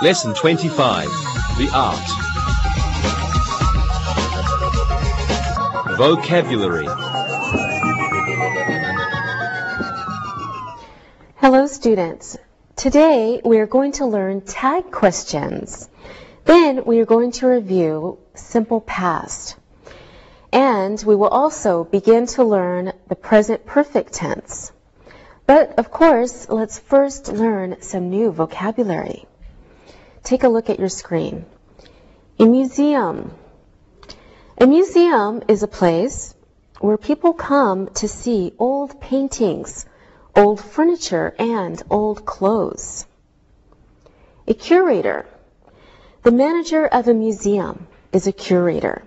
Lesson 25. The Art. Vocabulary. Hello students. Today we are going to learn tag questions. Then we are going to review simple past. And we will also begin to learn the present perfect tense. But of course, let's first learn some new vocabulary. Take a look at your screen. A museum. A museum is a place where people come to see old paintings, old furniture, and old clothes. A curator. The manager of a museum is a curator.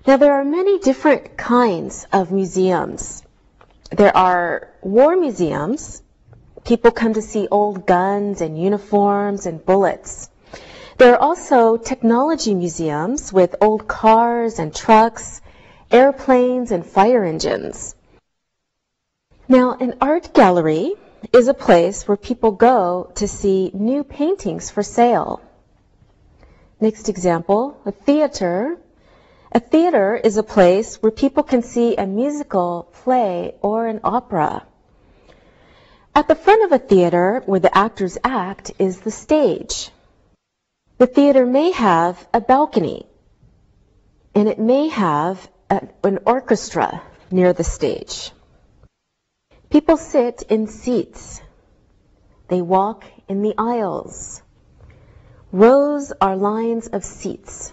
Now there are many different kinds of museums. There are war museums. People come to see old guns and uniforms and bullets. There are also technology museums with old cars and trucks, airplanes and fire engines. Now, an art gallery is a place where people go to see new paintings for sale. Next example, a theater. A theater is a place where people can see a musical, play, or an opera. At the front of a theater, where the actors act, is the stage. The theater may have a balcony, and it may have an orchestra near the stage. People sit in seats. They walk in the aisles. Rows are lines of seats.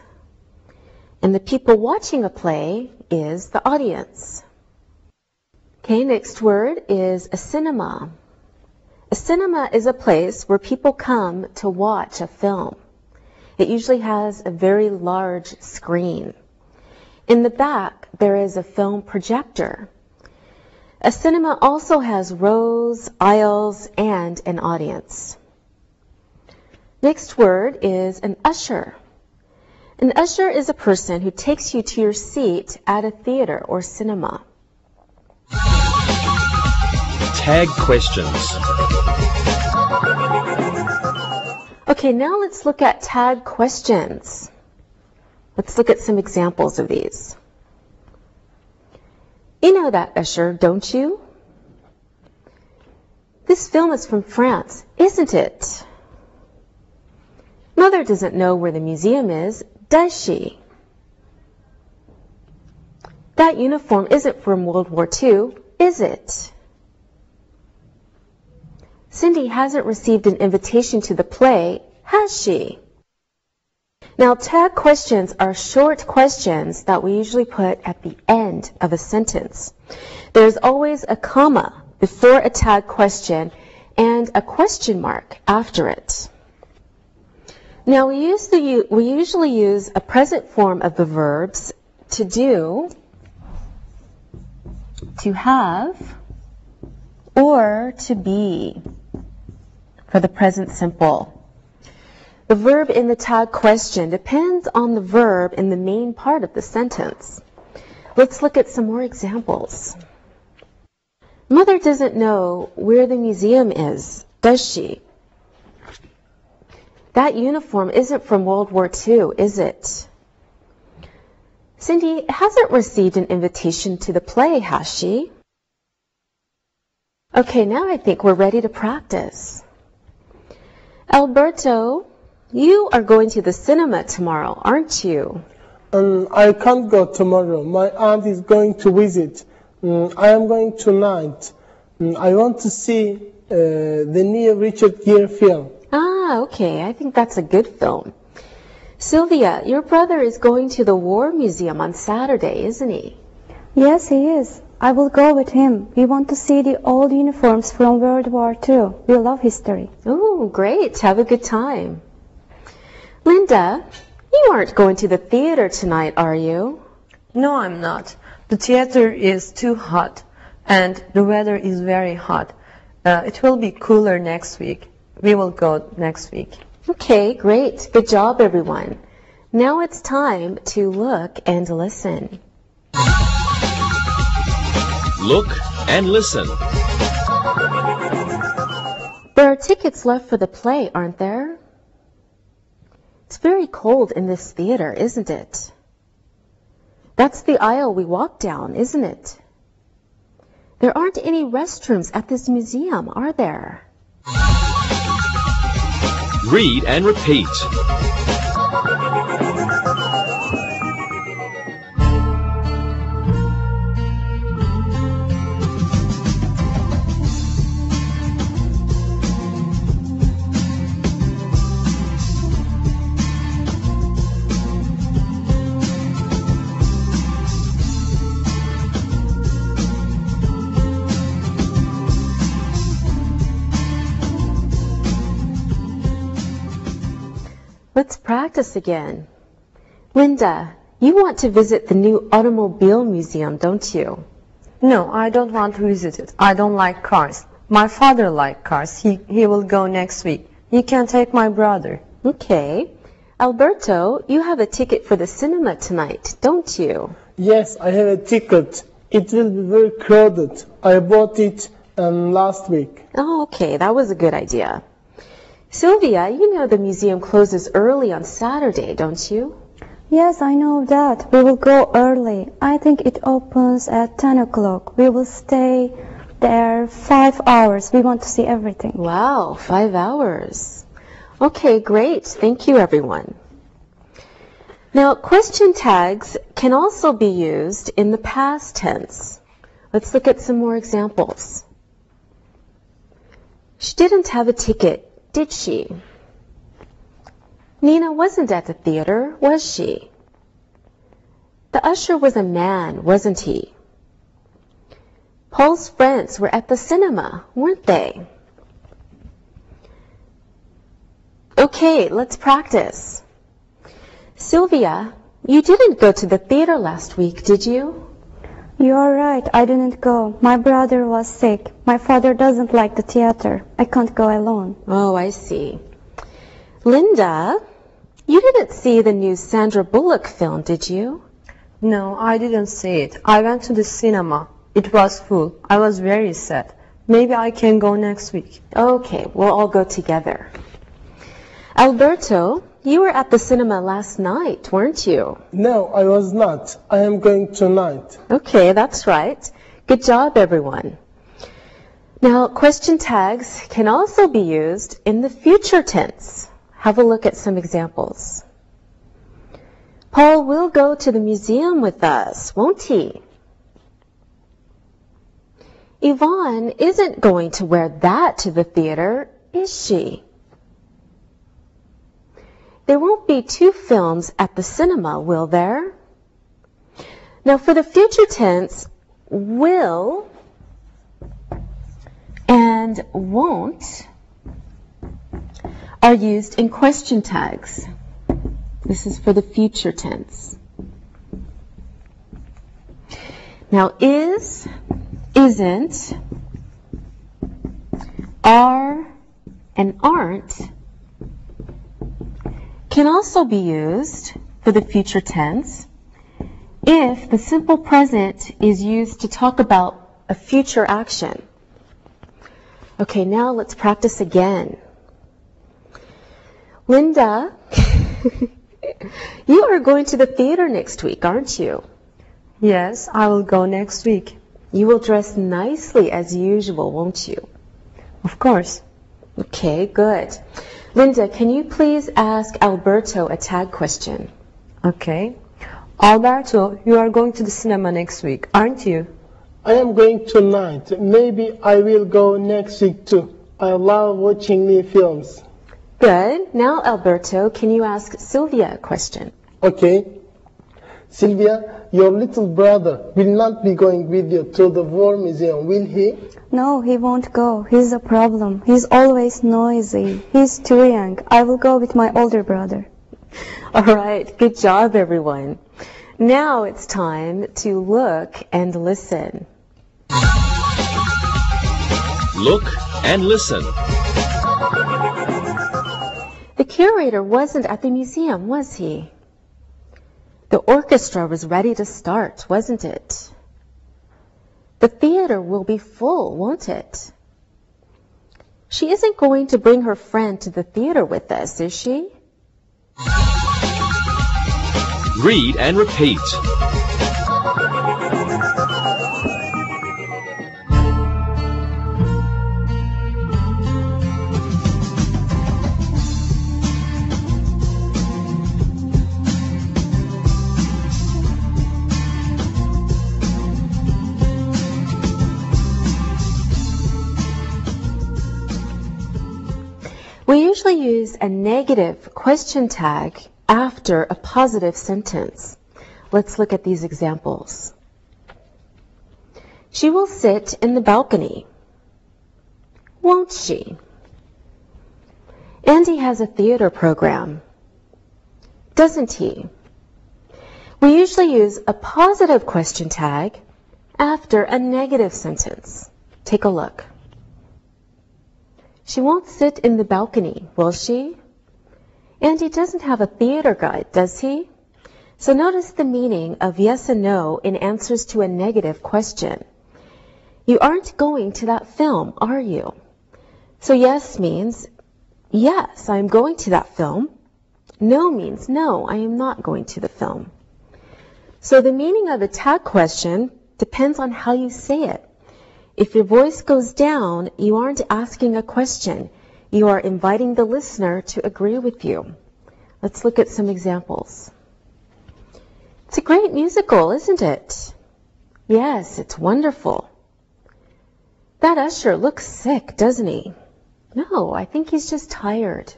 And the people watching a play is the audience. Okay, next word is a cinema. A cinema is a place where people come to watch a film. It usually has a very large screen. In the back, there is a film projector. A cinema also has rows, aisles, and an audience. Next word is an usher. An usher is a person who takes you to your seat at a theater or cinema. Tag questions. Okay, now let's look at tag questions. Let's look at some examples of these. You know that usher, don't you? This film is from France, isn't it? Mother doesn't know where the museum is, does she? That uniform isn't from World War II, is it? Cindy hasn't received an invitation to the play, has she? Now, tag questions are short questions that we usually put at the end of a sentence. There's always a comma before a tag question and a question mark after it. Now, we usually use a present form of the verbs to do, to have, or to be for the present simple. The verb in the tag question depends on the verb in the main part of the sentence. Let's look at some more examples. Mother doesn't know where the museum is, does she? That uniform isn't from World War II, is it? Cindy hasn't received an invitation to the play, has she? Okay, now I think we're ready to practice. Alberto, you are going to the cinema tomorrow, aren't you? I can't go tomorrow. My aunt is going to visit. I am going tonight. I want to see the new Richard Gere film. Ah, okay. I think that's a good film. Sylvia, your brother is going to the War Museum on Saturday, isn't he? Yes, he is. I will go with him. We want to see the old uniforms from World War II. We love history. Oh, great. Have a good time. Linda, you aren't going to the theater tonight, are you? No, I'm not. The theater is too hot, and the weather is very hot. It will be cooler next week. We will go next week. Okay, great. Good job, everyone. Now it's time to look and listen. Look and listen. There are tickets left for the play, aren't there? It's very cold in this theater, isn't it? That's the aisle we walked down, isn't it? There aren't any restrooms at this museum, are there? Read and repeat. Let's practice again. Linda, you want to visit the new automobile museum, don't you? No, I don't want to visit it. I don't like cars. My father likes cars. He will go next week. You can take my brother. Okay. Alberto, you have a ticket for the cinema tonight, don't you? Yes, I have a ticket. It will be very crowded. I bought it last week. Oh, okay. That was a good idea. Sylvia, you know the museum closes early on Saturday, don't you? Yes, I know that. We will go early. I think it opens at 10 o'clock. We will stay there 5 hours. We want to see everything. Wow, 5 hours. Okay, great. Thank you, everyone. Now, question tags can also be used in the past tense. Let's look at some more examples. She didn't have a ticket, did she? Nina wasn't at the theater, was she? The usher was a man, wasn't he? Paul's friends were at the cinema, weren't they? Okay, let's practice. Sylvia, you didn't go to the theater last week, did you? You're right, I didn't go. My brother was sick. My father doesn't like the theater. I can't go alone. Oh, I see. Linda, you didn't see the new Sandra Bullock film, did you? No, I didn't see it. I went to the cinema. It was full. I was very sad. Maybe I can go next week. Okay, we'll all go together. Alberto, you were at the cinema last night, weren't you? No, I was not. I am going tonight. Okay, that's right. Good job, everyone. Now, question tags can also be used in the future tense. Have a look at some examples. Paul will go to the museum with us, won't he? Yvonne isn't going to wear that to the theater, is she? There won't be 2 films at the cinema, will there? Now, for the future tense, will and won't are used in question tags. This is for the future tense. Now, is, isn't, are, and aren't can also be used for the future tense if the simple present is used to talk about a future action. Okay, now let's practice again. Linda, you are going to the theater next week, aren't you? Yes, I will go next week. You will dress nicely as usual, won't you? Of course. Okay, good. Linda, can you please ask Alberto a tag question? Okay. Alberto, you are going to the cinema next week, aren't you? I am going tonight. Maybe I will go next week too. I love watching new films. Good. Now, Alberto, can you ask Sylvia a question? Okay. Sylvia, your little brother will not be going with you to the War Museum, will he? No, he won't go. He's a problem. He's always noisy. He's too young. I will go with my older brother. All right. Good job, everyone. Now it's time to look and listen. Look and listen. The curator wasn't at the museum, was he? The orchestra was ready to start, wasn't it? The theater will be full, won't it? She isn't going to bring her friend to the theater with us, is she? Read and repeat. We usually use a negative question tag after a positive sentence. Let's look at these examples. She will sit in the balcony. Won't she? Andy has a theater program. Doesn't he? We usually use a positive question tag after a negative sentence. Take a look. She won't sit in the balcony, will she? Andy doesn't have a theater guide, does he? So notice the meaning of yes and no in answers to a negative question. You aren't going to that film, are you? So yes means, yes, I'm going to that film. No means, no, I am not going to the film. So the meaning of a tag question depends on how you say it. If your voice goes down, you aren't asking a question. You are inviting the listener to agree with you. Let's look at some examples. It's a great musical, isn't it? Yes, it's wonderful. That usher looks sick, doesn't he? No, I think he's just tired.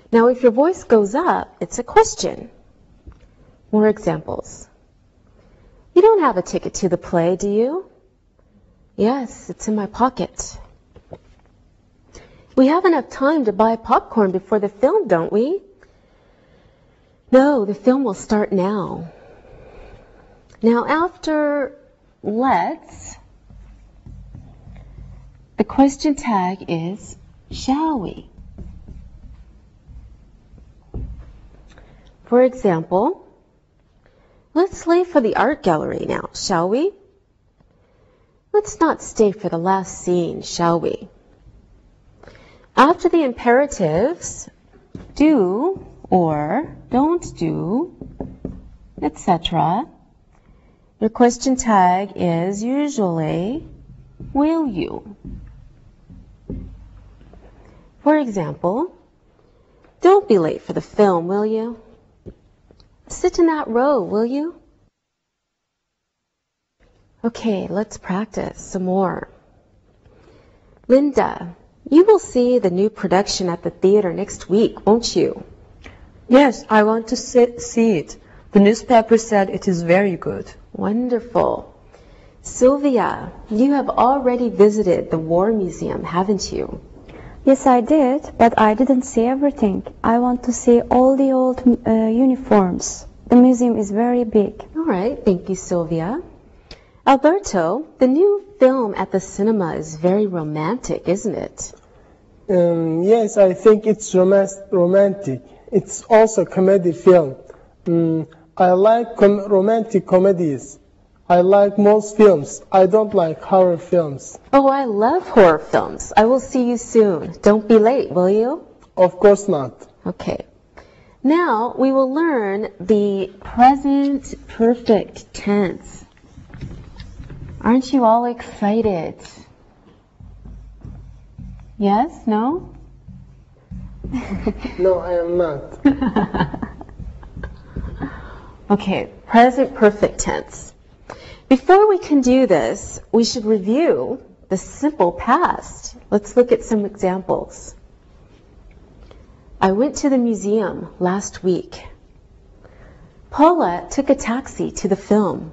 Now, if your voice goes up, it's a question. More examples. You don't have a ticket to the play, do you? Yes, it's in my pocket. We have enough time to buy popcorn before the film, don't we? No, the film will start now. Now, after let's, the question tag is shall we? For example, let's leave for the art gallery now, shall we? Let's not stay for the last scene, shall we? After the imperatives, do or don't do, etc., your question tag is usually will you? For example, don't be late for the film, will you? Sit in that row, will you? Okay, let's practice some more. Linda, you will see the new production at the theater next week, won't you? Yes, I want to see it. The newspaper said it is very good. Wonderful. Sylvia, you have already visited the War Museum, haven't you? Yes, I did, but I didn't see everything. I want to see all the old uniforms. The museum is very big. All right, thank you, Sylvia. Alberto, the new film at the cinema is very romantic, isn't it? Yes, I think it's romantic. It's also a comedy film. I like romantic comedies. I like most films. I don't like horror films. Oh, I love horror films. I will see you soon. Don't be late, will you? Of course not. Okay. Now we will learn the present perfect tense. Aren't you all excited? Yes? No? No, I am not. Okay, present perfect tense. Before we can do this, we should review the simple past. Let's look at some examples. I went to the museum last week. Paula took a taxi to the film.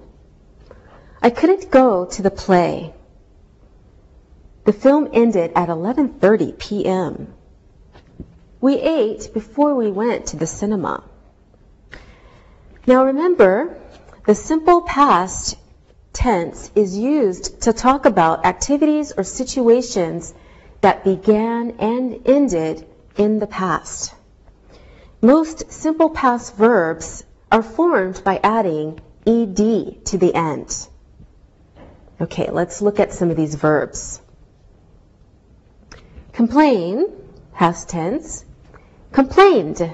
I couldn't go to the play. The film ended at 11:30 p.m. We ate before we went to the cinema. Now remember, the simple past tense is used to talk about activities or situations that began and ended in the past. Most simple past verbs are formed by adding ed to the end. Okay, let's look at some of these verbs. Complain, past tense. Complained.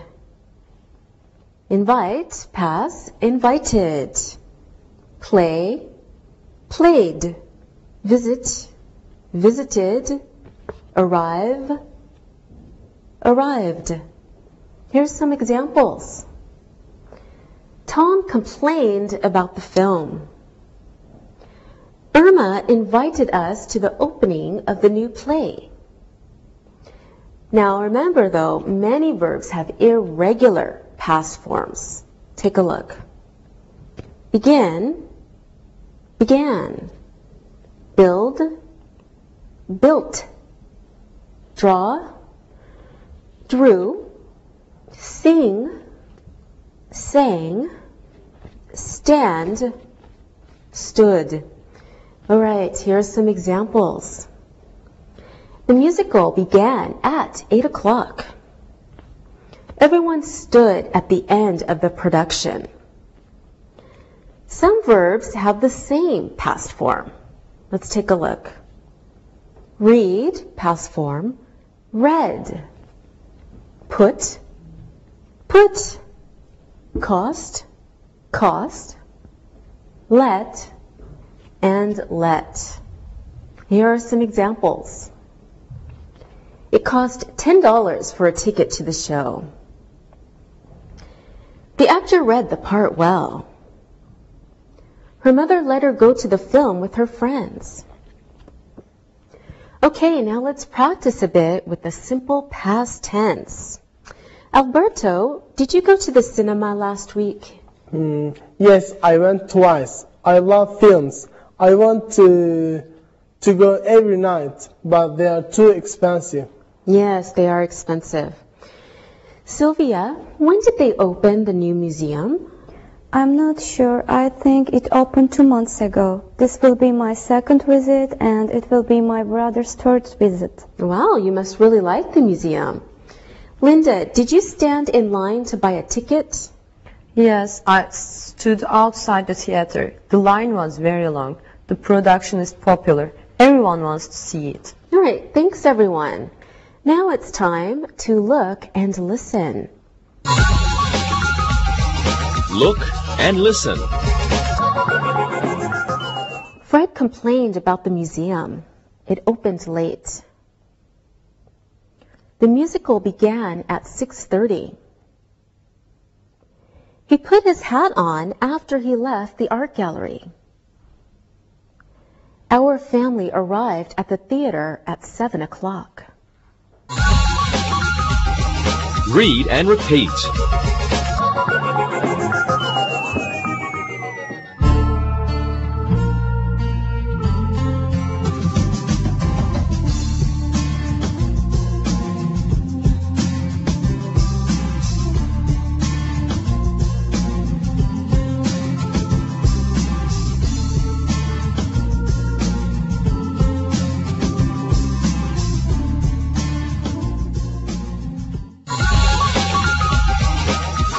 Invite, pass, invited. Play, played. Visit, visited. Arrive, arrived. Here's some examples. Tom complained about the film. Irma invited us to the opening of the new play. Now remember though, many verbs have irregular past forms. Take a look. Begin, began. Build, built. Draw, drew. Sing, sang. Stand, stood. All right, here are some examples. The musical began at 8 o'clock. Everyone stood at the end of the production. Some verbs have the same past form. Let's take a look. Read, past form, read. Put, put. Cost, cost. Let, and let. Here are some examples. It cost $10 for a ticket to the show. The actor read the part well. Her mother let her go to the film with her friends. Okay, now let's practice a bit with the simple past tense. Alberto, did you go to the cinema last week? Yes, I went twice. I love films. I want to go every night, but they are too expensive. Yes, they are expensive. Sylvia, when did they open the new museum? I'm not sure. I think it opened 2 months ago. This will be my second visit and it will be my brother's third visit. Wow, you must really like the museum. Linda, did you stand in line to buy a ticket? Yes, I stood outside the theater. The line was very long. The production is popular. Everyone wants to see it. All right, thanks everyone. Now it's time to look and listen. Look and listen. Fred complained about the museum. It opened late. The musical began at 6:30. He put his hat on after he left the art gallery. Our family arrived at the theater at 7 o'clock. Read and repeat.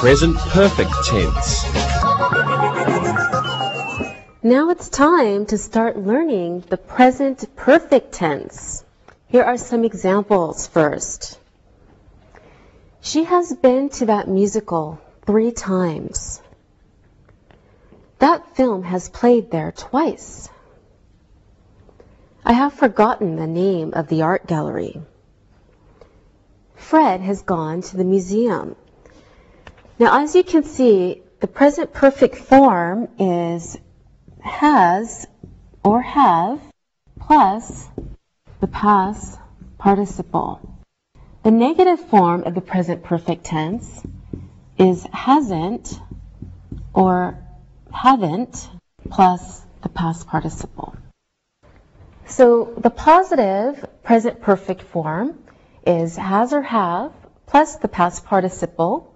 Present perfect tense. Now it's time to start learning the present perfect tense. Here are some examples first. She has been to that musical 3 times. That film has played there twice. I have forgotten the name of the art gallery. Fred has gone to the museum. Now, as you can see, the present perfect form is has or have plus the past participle. The negative form of the present perfect tense is hasn't or haven't plus the past participle. So the positive present perfect form is has or have plus the past participle.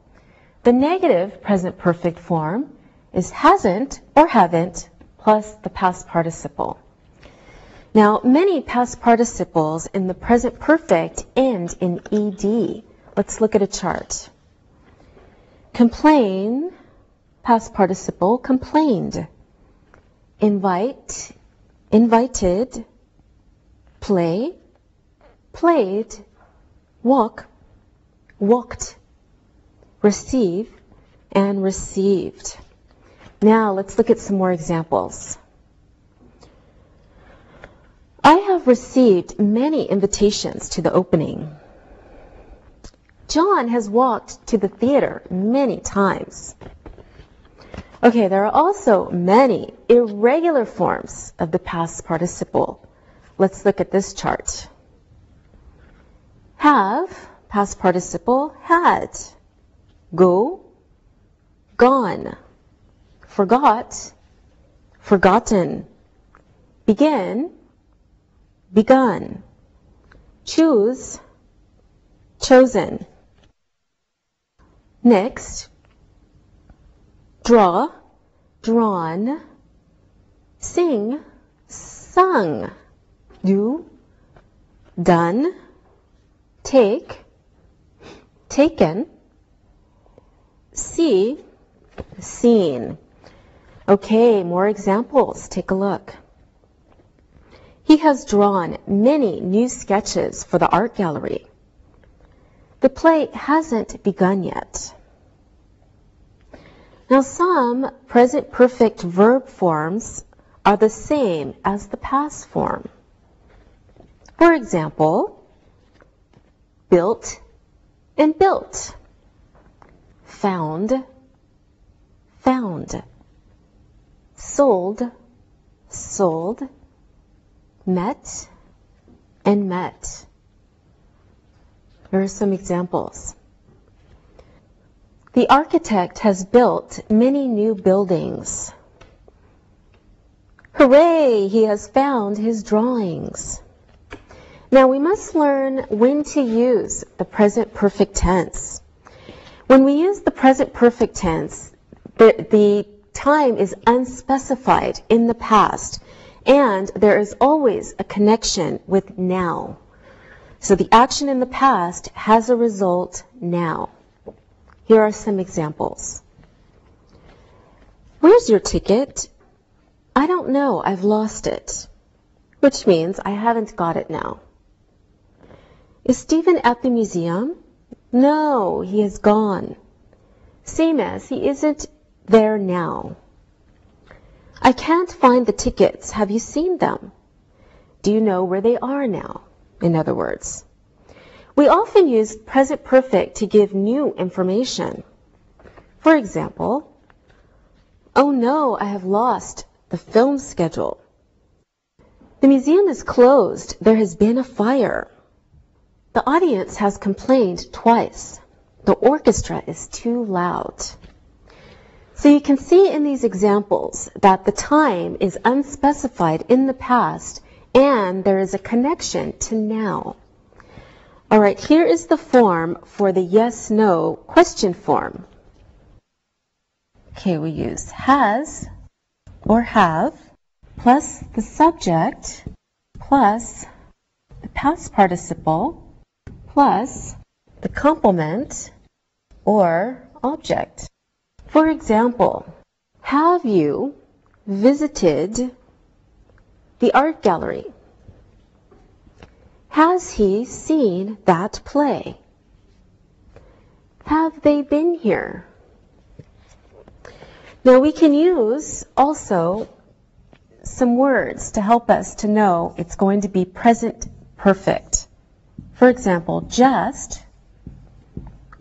The negative present perfect form is hasn't or haven't plus the past participle. Now, many past participles in the present perfect end in ed. Let's look at a chart. Complain, past participle, complained. Invite, invited. Play, played. Walk, walked. Receive, and received. Now let's look at some more examples. I have received many invitations to the opening. John has walked to the theater many times. Okay, there are also many irregular forms of the past participle. Let's look at this chart. Have, past participle, had. Go, gone. Forgot, forgotten. Begin, begun. Choose, chosen. Next, draw, drawn. Sing, sung. Do, done. Take, taken. See, seen. Okay, more examples. Take a look. He has drawn many new sketches for the art gallery. The play hasn't begun yet. Now, some present perfect verb forms are the same as the past form. For example, built and built. Found, found. Sold, sold. Met and met. Here are some examples. The architect has built many new buildings. Hooray! He has found his drawings. Now we must learn when to use the present perfect tense. When we use the present perfect tense, the time is unspecified in the past, and there is always a connection with now. So the action in the past has a result now. Here are some examples. Where's your ticket? I don't know, I've lost it. Which means I haven't got it now. Is Stephen at the museum? No, he is gone. Same as, he isn't there now. I can't find the tickets. Have you seen them? Do you know where they are now? In other words, we often use present perfect to give new information. For example, oh no, I have lost the film schedule. The museum is closed. There has been a fire. The audience has complained twice. The orchestra is too loud. So you can see in these examples that the time is unspecified in the past and there is a connection to now. All right, here is the form for the yes-no question form. Okay, we use has or have plus the subject plus the past participle plus the complement or object. For example, have you visited the art gallery? Has he seen that play? Have they been here? Now we can use also some words to help us to know it's going to be present perfect. For example, just,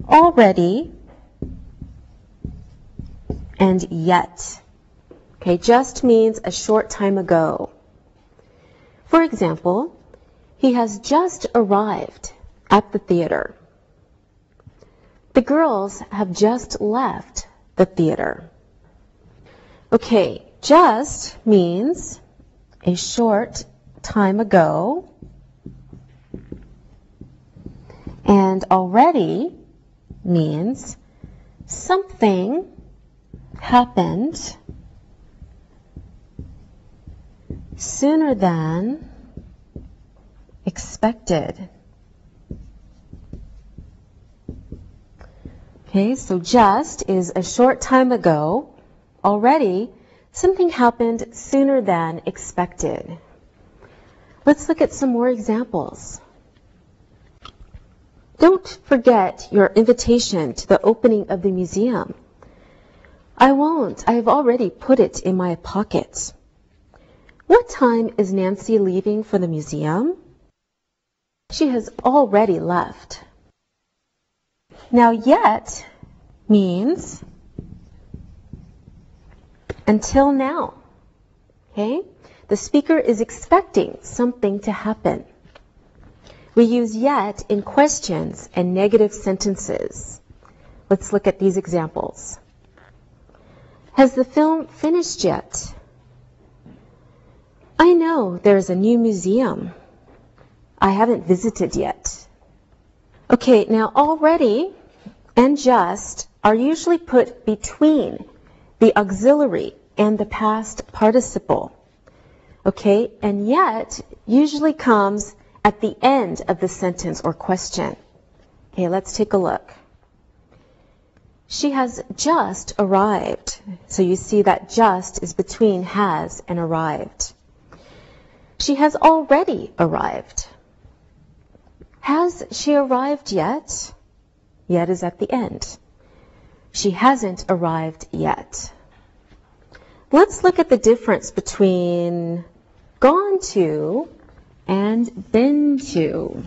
already, and yet. Okay, just means a short time ago. For example, he has just arrived at the theater. The girls have just left the theater. Okay, just means a short time ago, and already means something happened sooner than expected. Okay, so just is a short time ago. Already, something happened sooner than expected. Let's look at some more examples. Don't forget your invitation to the opening of the museum. I won't. I've already put it in my pocket. What time is Nancy leaving for the museum? She has already left. Now, yet means until now. Okay? The speaker is expecting something to happen. We use yet in questions and negative sentences. Let's look at these examples. Has the film finished yet? I know there's a new museum. I haven't visited yet. Okay, now already and just are usually put between the auxiliary and the past participle. Okay, and yet usually comes at the end of the sentence or question. Okay, let's take a look. She has just arrived. So you see that just is between has and arrived. She has already arrived. Has she arrived yet? Yet is at the end. She hasn't arrived yet. Let's look at the difference between gone to and been to.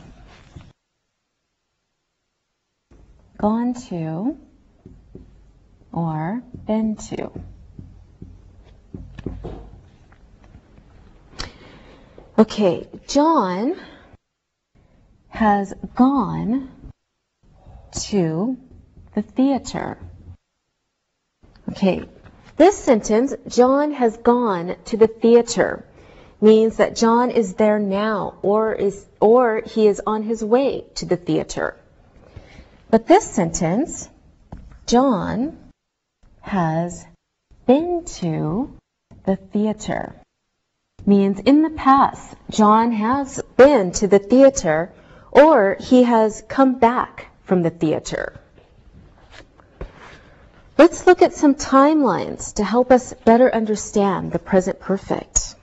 Gone to or been to. Okay, John has gone to the theater. Okay, this sentence, John has gone to the theater, means that John is there now or he is on his way to the theater. But this sentence, John has been to the theater, means in the past, John has been to the theater or he has come back from the theater. Let's look at some timelines to help us better understand the present perfect.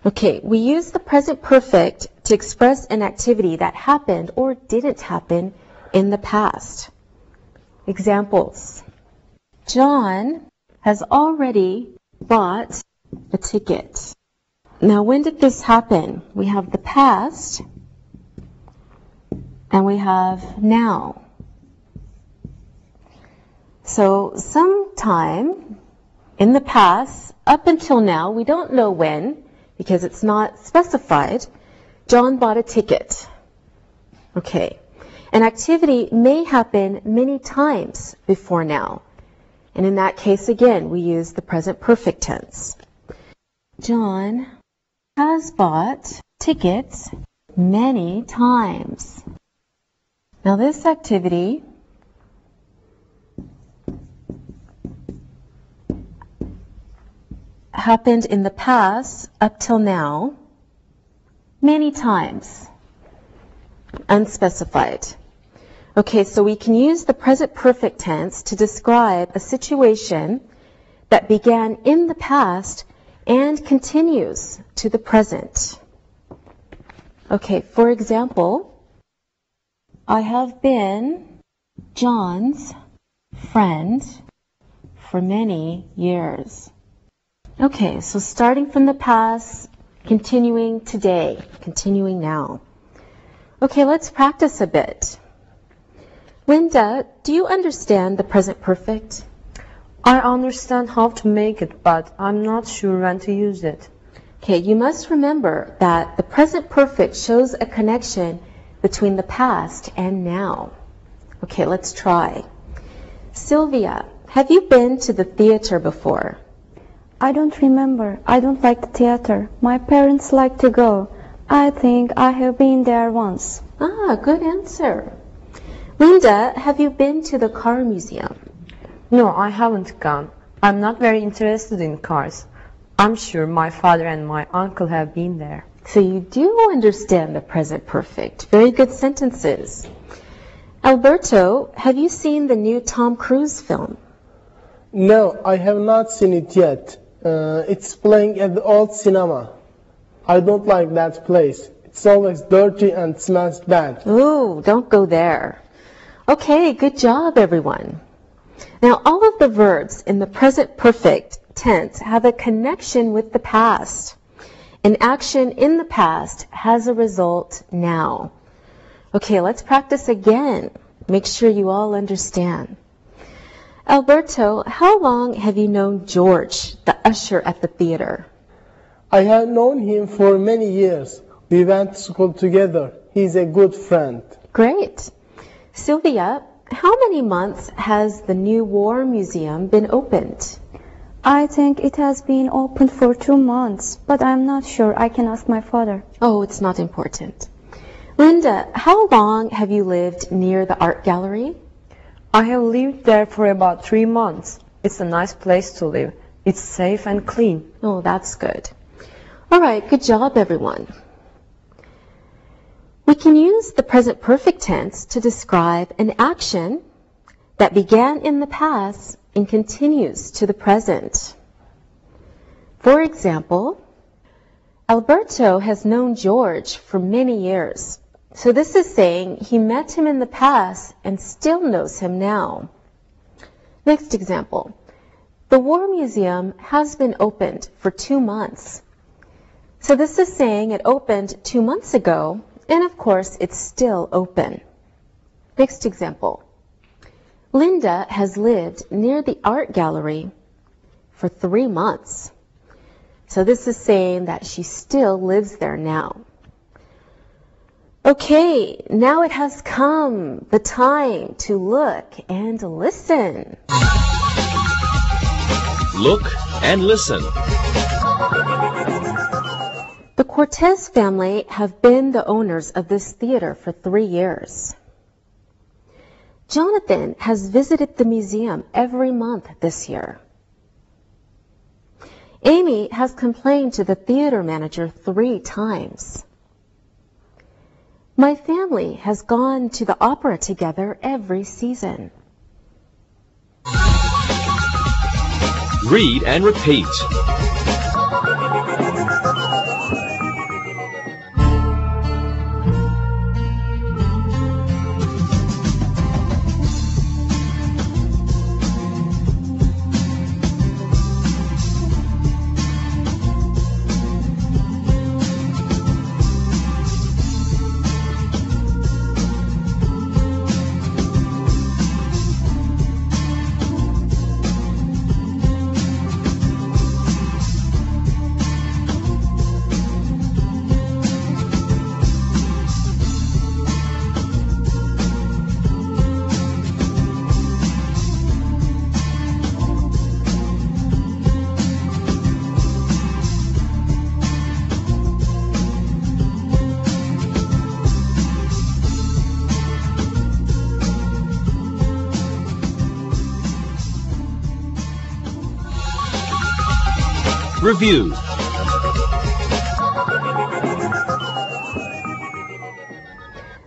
Okay, we use the present perfect to express an activity that happened or didn't happen in the past. Examples. John has already bought a ticket. Now, when did this happen? We have the past and we have now. So sometime in the past, up until now, we don't know when because it's not specified, John bought a ticket. Okay. An activity may happen many times before now. And in that case, again, we use the present perfect tense. John has bought tickets many times. Now this activity happened in the past up till now many times. Unspecified. Okay, so we can use the present perfect tense to describe a situation that began in the past and continues to the present. Okay, for example, I have been John's friend for many years. Okay, so starting from the past, continuing today, continuing now. Okay, let's practice a bit. Linda, do you understand the present perfect? I understand how to make it, but I'm not sure when to use it. Okay, you must remember that the present perfect shows a connection between the past and now. Okay, let's try. Sylvia, have you been to the theater before? I don't remember. I don't like the theater. My parents like to go. I think I have been there once. Ah, good answer. Linda, have you been to the car museum? No, I haven't gone. I'm not very interested in cars. I'm sure my father and my uncle have been there. So you do understand the present perfect. Very good sentences. Alberto, have you seen the new Tom Cruise film? No, I have not seen it yet. It's playing at the old cinema. I don't like that place. It's always dirty and smells bad. Ooh, don't go there. Okay, good job, everyone. Now, all of the verbs in the present perfect tense have a connection with the past. An action in the past has a result now. Okay, let's practice again. Make sure you all understand. Alberto, how long have you known George, the usher at the theater? I have known him for many years. We went to school together. He's a good friend. Great. Sylvia, how many months has the new War Museum been opened? I think it has been open for 2 months, but I'm not sure. I can ask my father. Oh, it's not important. Linda, how long have you lived near the art gallery? I have lived there for about 3 months. It's a nice place to live. It's safe and clean. Oh, that's good. All right, good job, everyone. We can use the present perfect tense to describe an action that began in the past and continues to the present. For example, Alberto has known George for many years. So this is saying he met him in the past and still knows him now. Next example. The War Museum has been opened for 2 months. So this is saying it opened 2 months ago, and of course it's still open. Next example. Linda has lived near the art gallery for 3 months. So this is saying that she still lives there now. Okay, now it has come the time to look and listen. Look and listen. The Cortez family have been the owners of this theater for 3 years. Jonathan has visited the museum every month this year. Amy has complained to the theater manager 3 times. My family has gone to the opera together every season. Read and repeat. Review.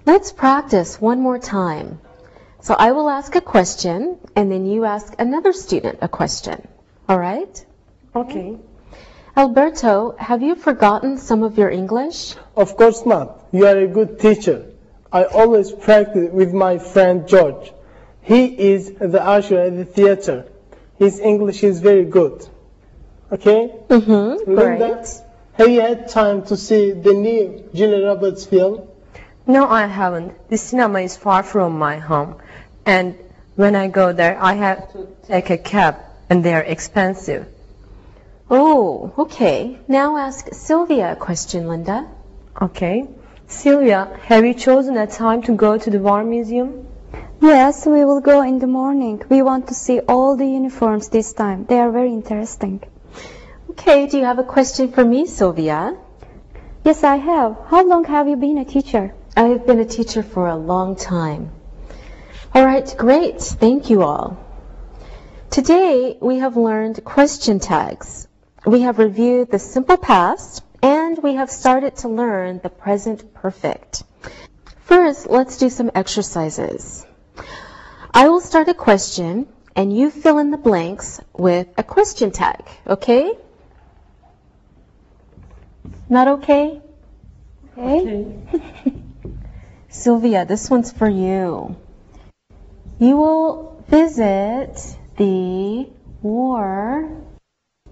Let's practice one more time. So I will ask a question, and then you ask another student a question. All right? Okay. Alberto, have you forgotten some of your English? Of course not. You are a good teacher. I always practice with my friend George. He is the usher at the theater. His English is very good. Okay? Mm-hmm. Linda, Great. have you had time to see the new Julia Roberts film? No, I haven't. The cinema is far from my home. And when I go there, I have to take a cab, and they are expensive. Oh, okay. Now ask Sylvia a question, Linda. Okay. Sylvia, have you chosen a time to go to the War Museum? Yes, we will go in the morning. We want to see all the uniforms this time. They are very interesting. Okay, do you have a question for me, Sylvia? Yes, I have. How long have you been a teacher? I have been a teacher for a long time. All right, great. Thank you all. Today, we have learned question tags. We have reviewed the simple past, and we have started to learn the present perfect. First, let's do some exercises. I will start a question, and you fill in the blanks with a question tag, okay? Not okay? Okay. Sylvia, this one's for you. You will visit the War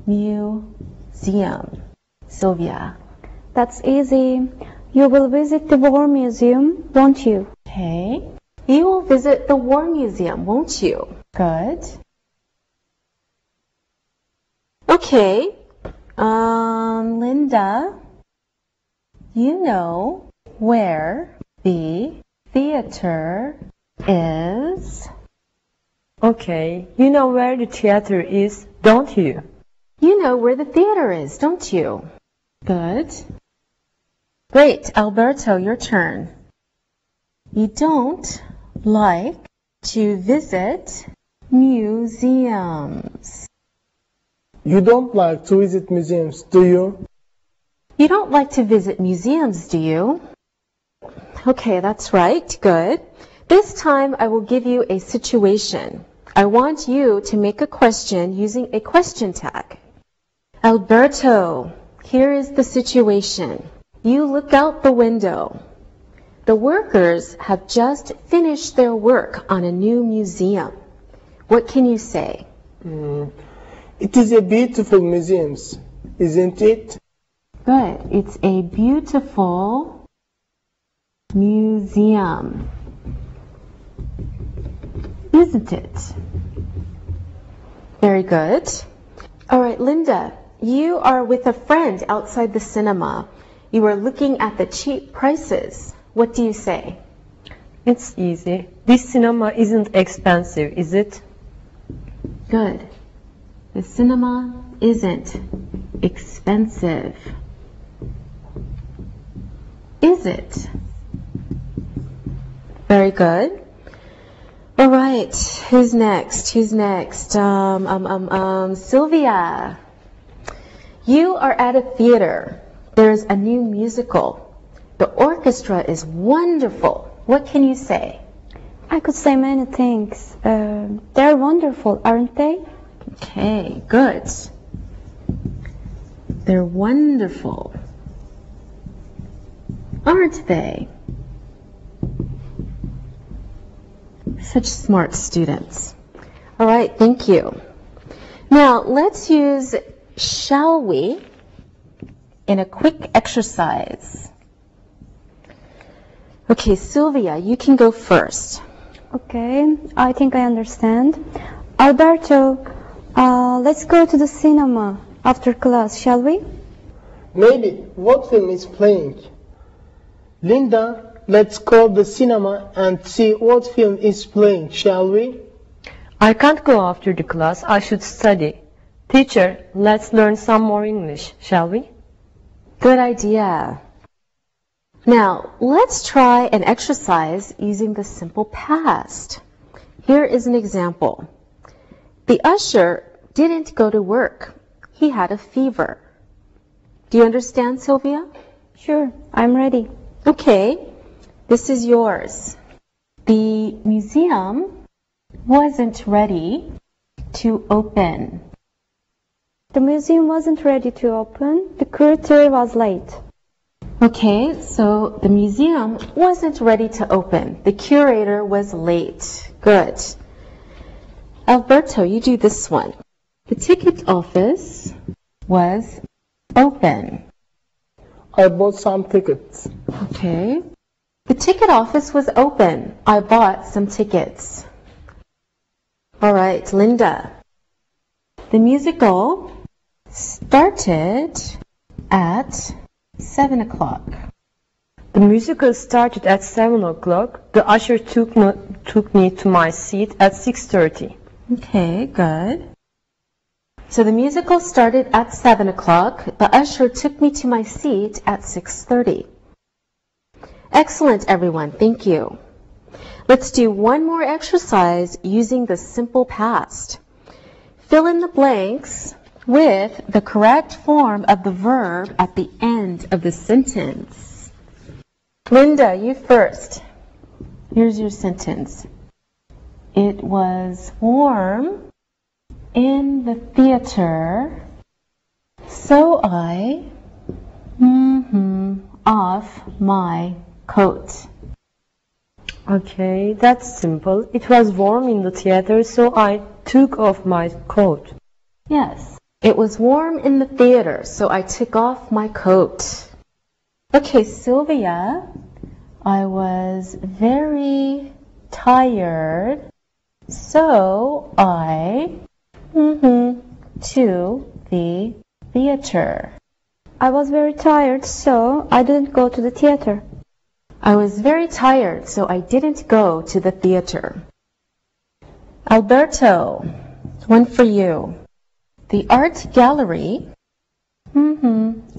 Museum? Sylvia. That's easy. You will visit the War Museum, won't you? Okay. You will visit the War Museum, won't you? Good. Okay. Linda, you know where the theater is? Okay, you know where the theater is, don't you? You know where the theater is, don't you? Good. Great. Alberto, your turn. You don't like to visit museums. You don't like to visit museums, do you? You don't like to visit museums, do you? Okay, that's right. Good. This time I will give you a situation. I want you to make a question using a question tag. Alberto, here is the situation. You look out the window. The workers have just finished their work on a new museum. What can you say? It is a beautiful museum, isn't it? Good. It's a beautiful museum. Isn't it? Very good. All right, Linda, you are with a friend outside the cinema. You are looking at the cheap prices. What do you say? It's easy. This cinema isn't expensive, is it? Good. The cinema isn't expensive. Is it? Very good. All right. Who's next? Who's next? Sylvia. You are at a theater. There's a new musical. The orchestra is wonderful. What can you say? I could say many things. They're wonderful, aren't they? Okay, good. They're wonderful. Aren't they? Such smart students. All right, thank you. Now, let's use shall we in a quick exercise. Okay, Sylvia, you can go first. Okay, I think I understand. Alberto, let's go to the cinema after class, shall we? Maybe. What film is playing? Linda, let's call the cinema and see what film is playing, shall we? I can't go after the class. I should study. Teacher, let's learn some more English, shall we? Good idea. Now, let's try an exercise using the simple past. Here is an example. The usher didn't go to work. He had a fever. Do you understand, Sylvia? Sure, I'm ready. Okay, this is yours. The museum wasn't ready to open. The museum wasn't ready to open. The curator was late. Okay, so the museum wasn't ready to open. The curator was late. Good. Alberto, you do this one. The ticket office was open. I bought some tickets. Okay. The ticket office was open. I bought some tickets. All right, Linda. The musical started at 7 o'clock. The musical started at 7 o'clock. The usher took me to my seat at 6:30. Okay, good. So the musical started at 7 o'clock. The usher took me to my seat at 6:30. Excellent, everyone. Thank you. Let's do one more exercise using the simple past. Fill in the blanks with the correct form of the verb at the end of the sentence. Linda, you first. Here's your sentence. It was warm in the theater, so I off my coat. Okay, that's simple. It was warm in the theater, so I took off my coat. Yes, it was warm in the theater, so I took off my coat. Okay, Sylvia, I was very tired, so I to the theater. I was very tired, so I didn't go to the theater. I was very tired, so I didn't go to the theater. Alberto, one for you. The art gallery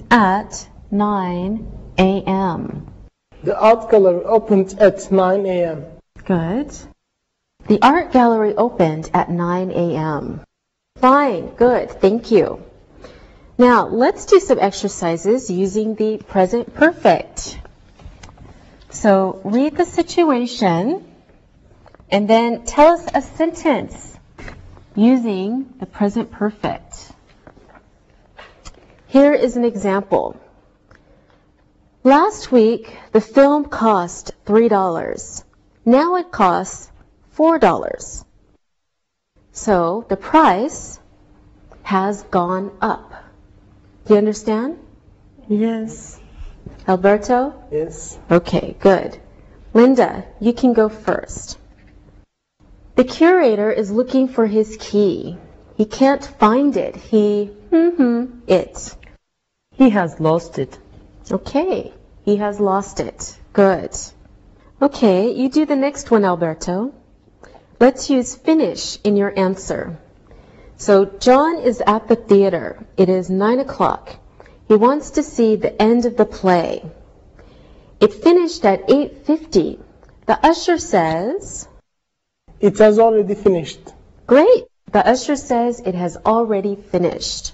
at 9 a.m. The art gallery opened at 9 a.m. Good. The art gallery opened at 9 a.m. Fine, good, thank you. Now, let's do some exercises using the present perfect. So, read the situation and then tell us a sentence using the present perfect. Here is an example. Last week, the film cost $3. Now it costs $4. So the price has gone up. Do you understand? Yes. Alberto? Yes. Okay, good. Linda, you can go first. The curator is looking for his key. He can't find it. It. He has lost it. Okay, he has lost it. Good. Okay, you do the next one, Alberto. Let's use finish in your answer. So, John is at the theater. It is 9 o'clock. He wants to see the end of the play. It finished at 8:50. The usher says... It has already finished. Great. The usher says it has already finished.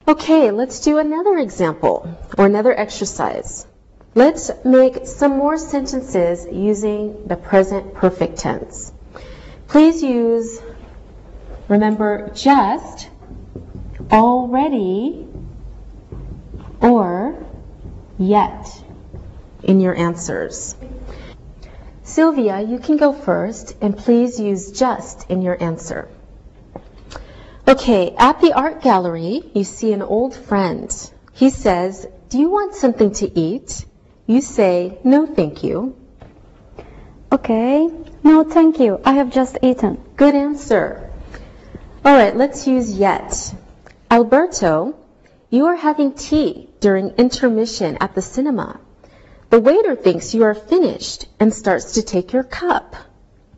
Okay, let's do another example or another exercise. Let's make some more sentences using the present perfect tense. Please use, remember, just, already, or yet in your answers. Sylvia, you can go first, and please use just in your answer. Okay, at the art gallery, you see an old friend. He says, "Do you want something to eat?" You say, "No, thank you." Okay. No, thank you. I have just eaten. Good answer. All right, let's use yet. Alberto, you are having tea during intermission at the cinema. The waiter thinks you are finished and starts to take your cup.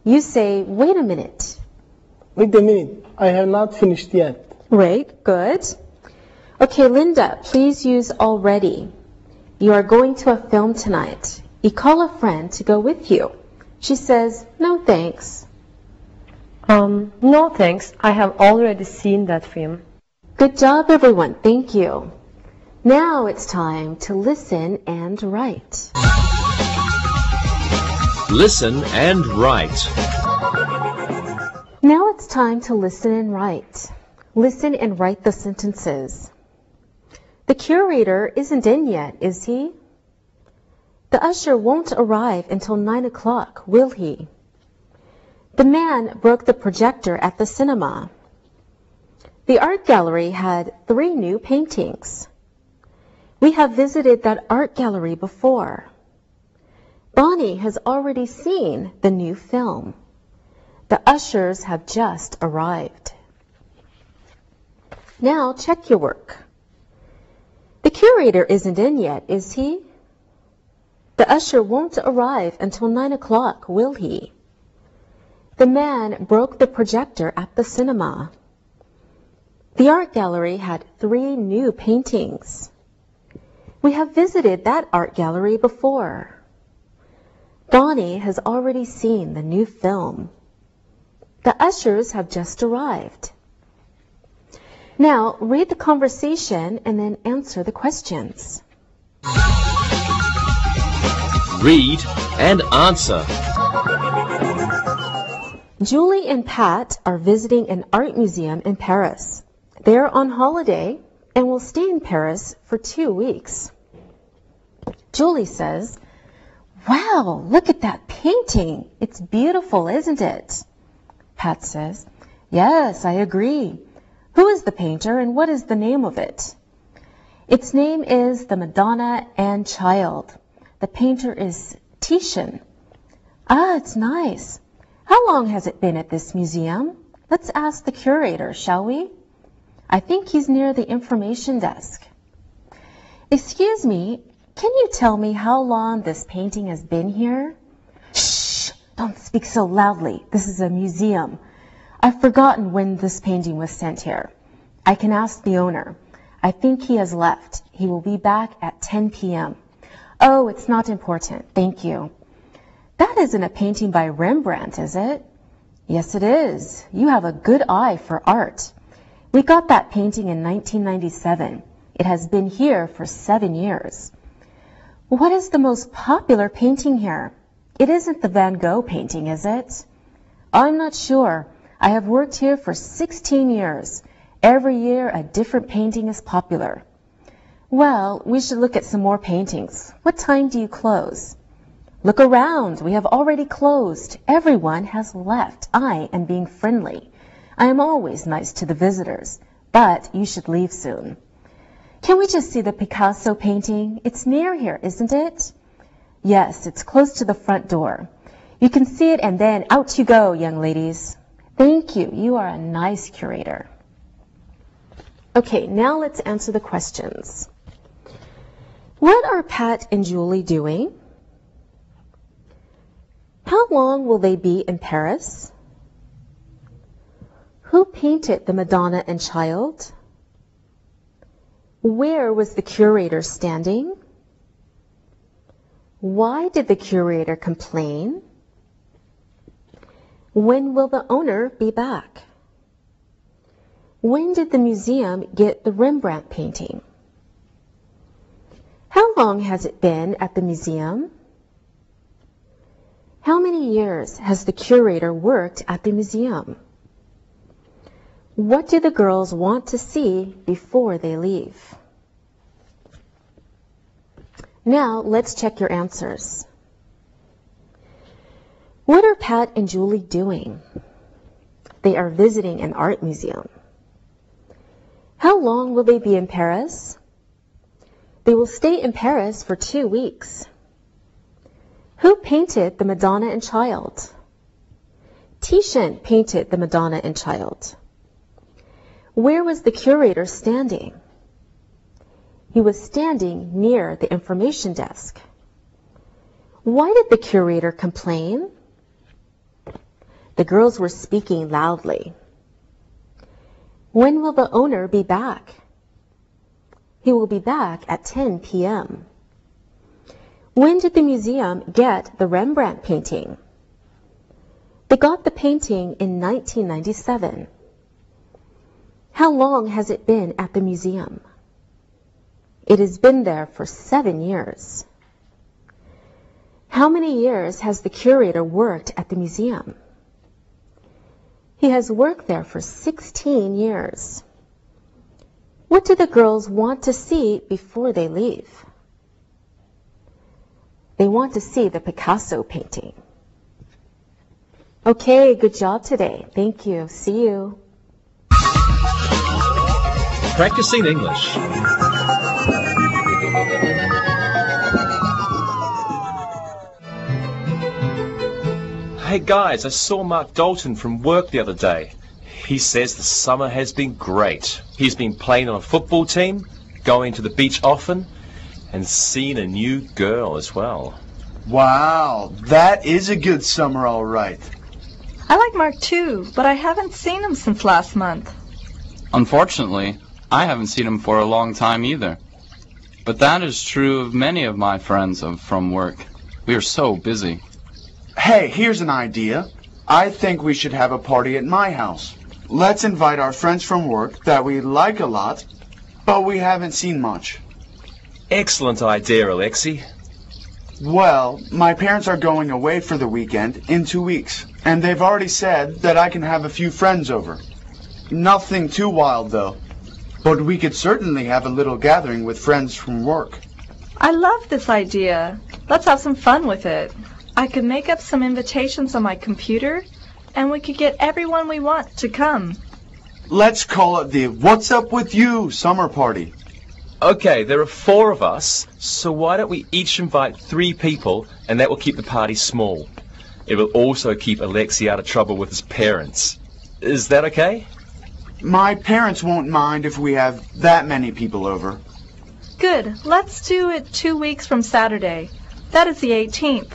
You say, "Wait a minute." Wait a minute. I have not finished yet. Right, good. Okay, Linda, please use already. You are going to a film tonight. You call a friend to go with you. She says, "No, thanks." No thanks. I have already seen that film. Good job, everyone. Thank you. Now it's time to listen and write. Listen and write. Now it's time to listen and write. Listen and write the sentences. The curator isn't in yet, is he? The usher won't arrive until 9 o'clock, will he? The man broke the projector at the cinema. The art gallery had 3 new paintings. We have visited that art gallery before. Bonnie has already seen the new film. The ushers have just arrived. Now check your work. The curator isn't in yet, is he? The usher won't arrive until 9 o'clock, will he? The man broke the projector at the cinema. The art gallery had 3 new paintings. We have visited that art gallery before. Bonnie has already seen the new film. The ushers have just arrived. Now, read the conversation and then answer the questions. Read and answer. Julie and Pat are visiting an art museum in Paris. They're on holiday and will stay in Paris for 2 weeks. Julie says, Wow, look at that painting. It's beautiful, isn't it? Pat says, yes, I agree. Who is the painter and what is the name of it? Its name is The Madonna and Child. The painter is Titian. Ah, it's nice. How long has it been at this museum? Let's ask the curator, shall we? I think he's near the information desk. Excuse me, can you tell me how long this painting has been here? Shh, don't speak so loudly. This is a museum. I've forgotten when this painting was sent here. I can ask the owner. I think he has left. He will be back at 10 p.m. Oh, it's not important. Thank you. That isn't a painting by Rembrandt, is it? Yes, it is. You have a good eye for art. We got that painting in 1997. It has been here for 7 years. What is the most popular painting here? It isn't the Van Gogh painting, is it? I'm not sure. I have worked here for 16 years. Every year a different painting is popular. Well, we should look at some more paintings. What time do you close? Look around. We have already closed. Everyone has left. I am being friendly. I am always nice to the visitors, but you should leave soon. Can we just see the Picasso painting? It's near here, isn't it? Yes, it's close to the front door. You can see it and then out you go, young ladies. Thank you. You are a nice curator. Okay, now let's answer the questions. What are Pat and Julie doing? How long will they be in Paris? Who painted the Madonna and Child? Where was the curator standing? Why did the curator complain? When will the owner be back? When did the museum get the Rembrandt painting? How long has it been at the museum? How many years has the curator worked at the museum? What do the girls want to see before they leave? Now, let's check your answers. What are Pat and Julie doing? They are visiting an art museum. How long will they be in Paris? They will stay in Paris for 2 weeks. Who painted the Madonna and Child? Titian painted the Madonna and Child. Where was the curator standing? He was standing near the information desk. Why did the curator complain? The girls were speaking loudly. When will the owner be back? He will be back at 10 p.m. When did the museum get the Rembrandt painting? They got the painting in 1997. How long has it been at the museum? It has been there for 7 years. How many years has the curator worked at the museum? He has worked there for 16 years. What do the girls want to see before they leave? They want to see the Picasso painting. Okay, good job today. Thank you. See you. Practicing English. Hey guys, I saw Mark Dalton from work the other day. He says the summer has been great. He's been playing on a football team, going to the beach often, and seeing a new girl as well. Wow, that is a good summer, all right. I like Mark too, but I haven't seen him since last month. Unfortunately, I haven't seen him for a long time either. But that is true of many of my friends from work. We are so busy. Hey, here's an idea. I think we should have a party at my house. Let's invite our friends from work that we like a lot, but we haven't seen much. Excellent idea, Alexi. Well, my parents are going away for the weekend in 2 weeks, and they've already said that I can have a few friends over. Nothing too wild, though. But we could certainly have a little gathering with friends from work. I love this idea. Let's have some fun with it. I could make up some invitations on my computer, and we could get everyone we want to come. Let's call it the What's Up With You summer party. Okay, there are 4 of us, so why don't we each invite 3 people, and that will keep the party small. It will also keep Alexei out of trouble with his parents. Is that okay? My parents won't mind if we have that many people over. Good. Let's do it 2 weeks from Saturday. That is the 18th.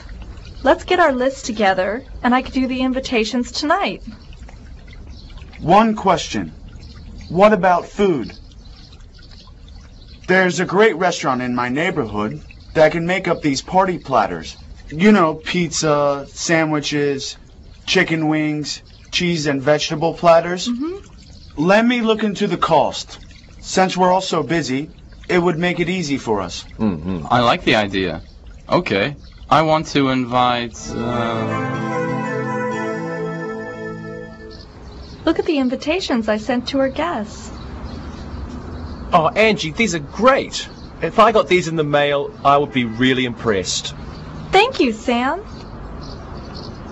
Let's get our list together, and I could do the invitations tonight. One question. What about food? There's a great restaurant in my neighborhood that can make up these party platters. You know, pizza, sandwiches, chicken wings, cheese and vegetable platters. Let me look into the cost. Since we're all so busy, it would make it easy for us. I like the idea. Okay, I want to invite... Look at the invitations I sent to our guests. Oh, Angie, these are great. If I got these in the mail, I would be really impressed. Thank you, Sam.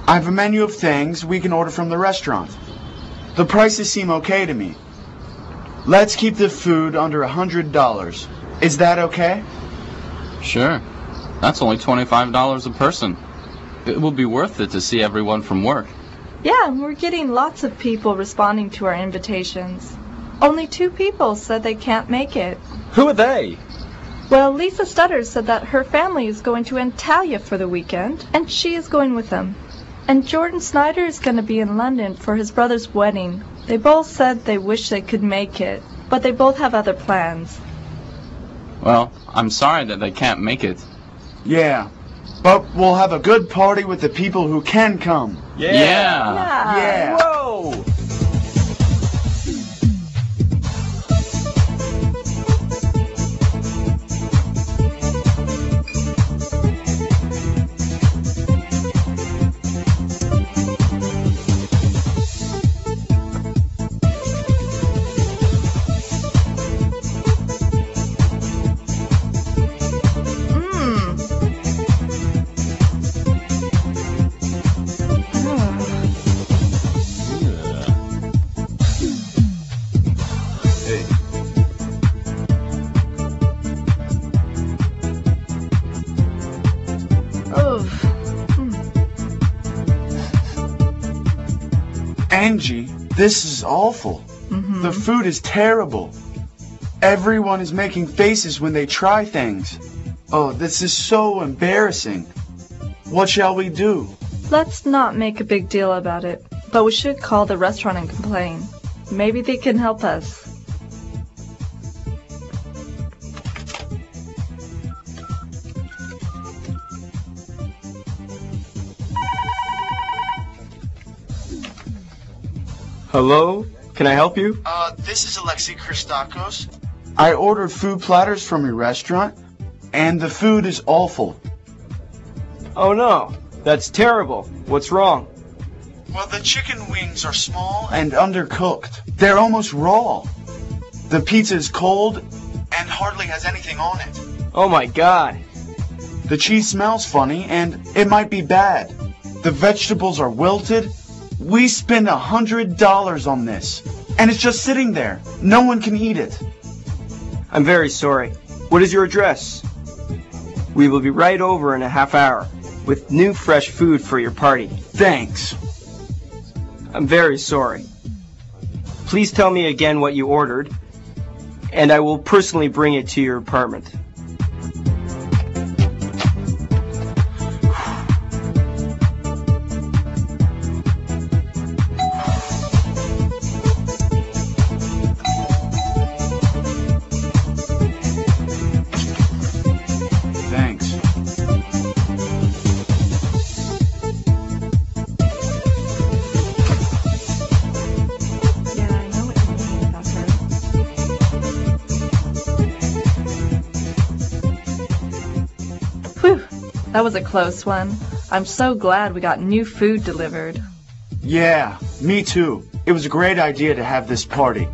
I have a menu of things we can order from the restaurant. The prices seem okay to me. Let's keep the food under $100. Is that okay? Sure. That's only $25 a person. It will be worth it to see everyone from work. Yeah, we're getting lots of people responding to our invitations. Only 2 people said they can't make it. Who are they? Well, Lisa Stutter said that her family is going to Antalya for the weekend, and she is going with them. And Jordan Snyder is going to be in London for his brother's wedding. They both said they wish they could make it, but they both have other plans. Well, I'm sorry that they can't make it. Yeah, but we'll have a good party with the people who can come. Yeah. Whoa! Angie, this is awful. The food is terrible. Everyone is making faces when they try things. Oh, this is so embarrassing. What shall we do? Let's not make a big deal about it, but we should call the restaurant and complain. Maybe they can help us. Hello? Can I help you? This is Alexei Christakos. I ordered food platters from your restaurant, and the food is awful. Oh no, that's terrible. What's wrong? Well, the chicken wings are small and undercooked. They're almost raw. The pizza is cold and hardly has anything on it. Oh my god. The cheese smells funny and it might be bad. The vegetables are wilted. We spent $100 on this, and it's just sitting there. No one can eat it. I'm very sorry. What is your address? We will be right over in a half hour with new fresh food for your party. Thanks. I'm very sorry. Please tell me again what you ordered, and I will personally bring it to your apartment. That was a close one. I'm so glad we got new food delivered. Yeah, me too. It was a great idea to have this party.